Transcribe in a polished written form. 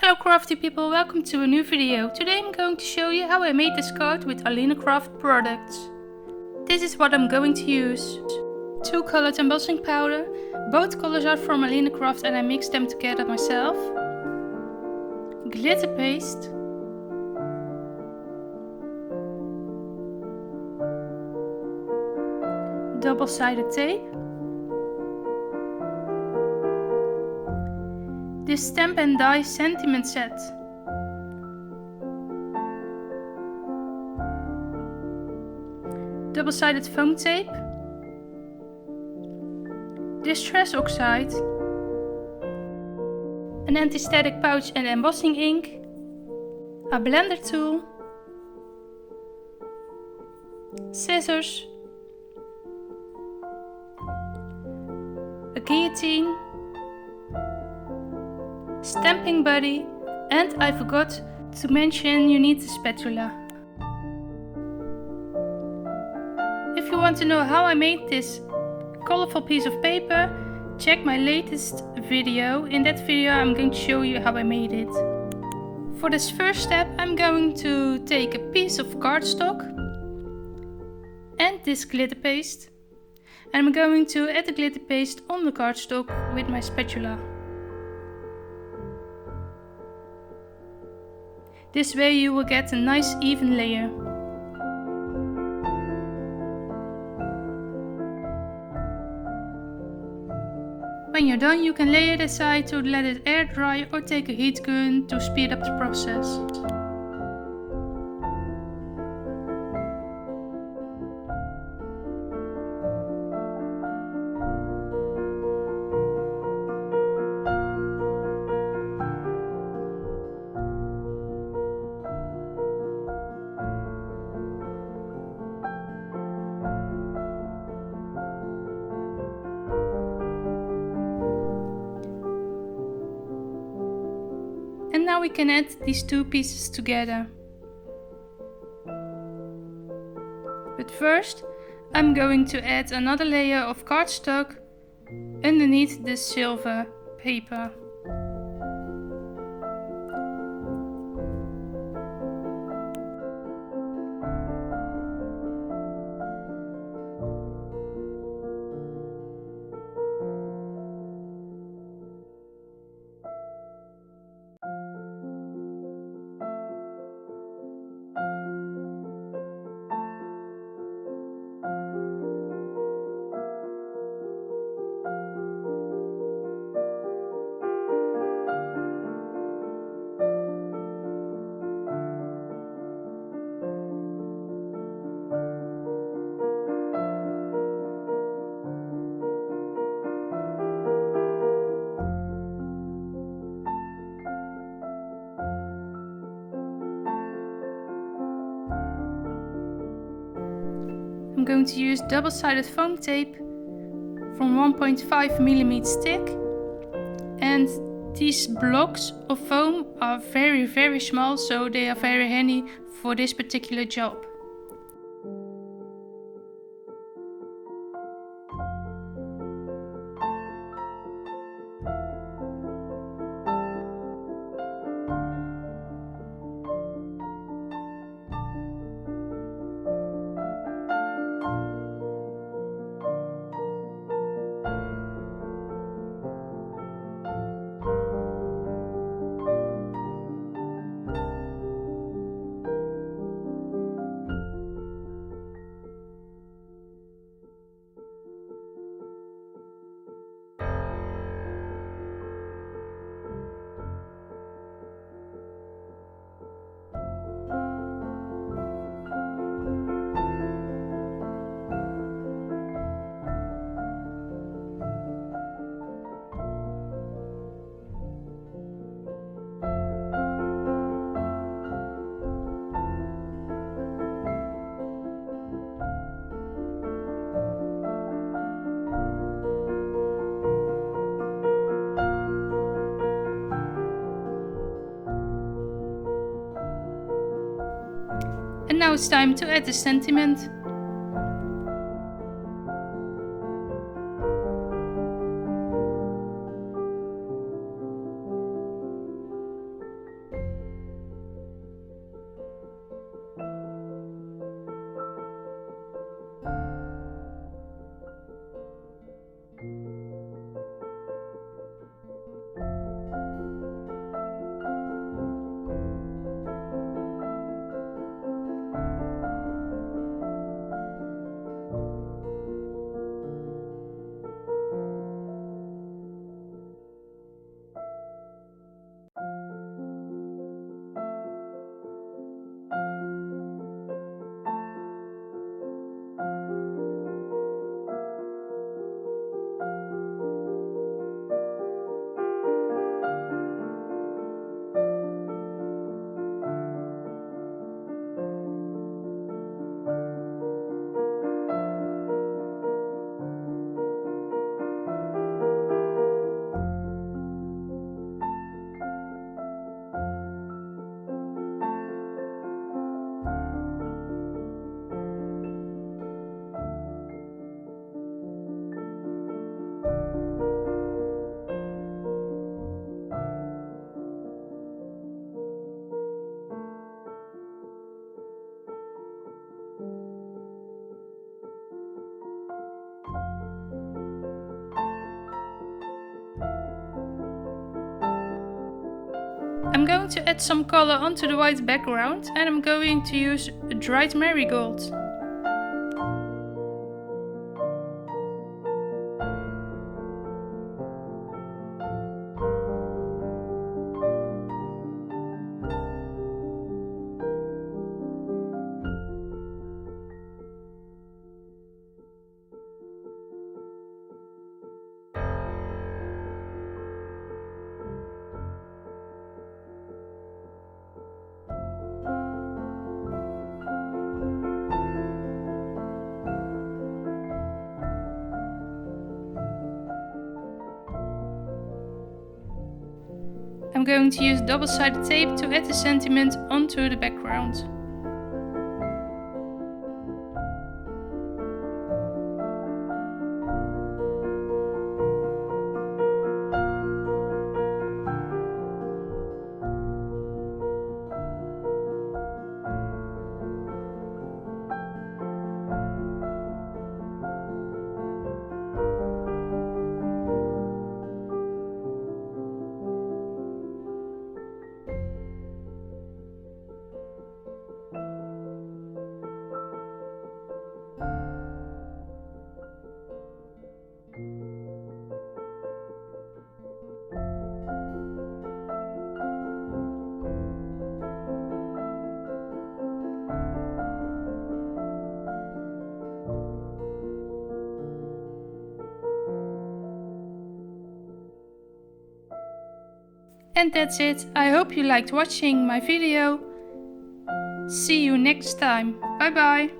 Hello crafty people, welcome to a new video. Today I'm going to show you how I made this card with AlinaCraft products. This is what I'm going to use. 2 colored embossing powder. Both colors are from AlinaCraft and I mixed them together myself. Glitter paste. Double-sided tape. This stamp and die sentiment set. Double-sided foam tape. Distress oxide. An anti-static pouch and embossing ink. A blender tool. Scissors. A guillotine. Stamping buddy, and I forgot to mention you need a spatula. If you want to know how I made this colorful piece of paper, check my latest video. In that video I'm going to show you how I made it. For this first step I'm going to take a piece of cardstock and this glitter paste, and I'm going to add the glitter paste on the cardstock with my spatula. This way you will get a nice even layer. When you're done you can lay it aside to let it air dry or take a heat gun to speed up the process. And now we can add these 2 pieces together. But first I'm going to add another layer of cardstock underneath the silver paper. I'm going to use double-sided foam tape from 1.5mm thick, and these blocks of foam are very small, so they are very handy for this particular job. And now it's time to add the sentiment. I'm going to add some color onto the white background and I'm going to use dried marigold. I'm going to use double-sided tape to add the sentiment onto the background. And that's it. I hope you liked watching my video. See you next time. Bye bye.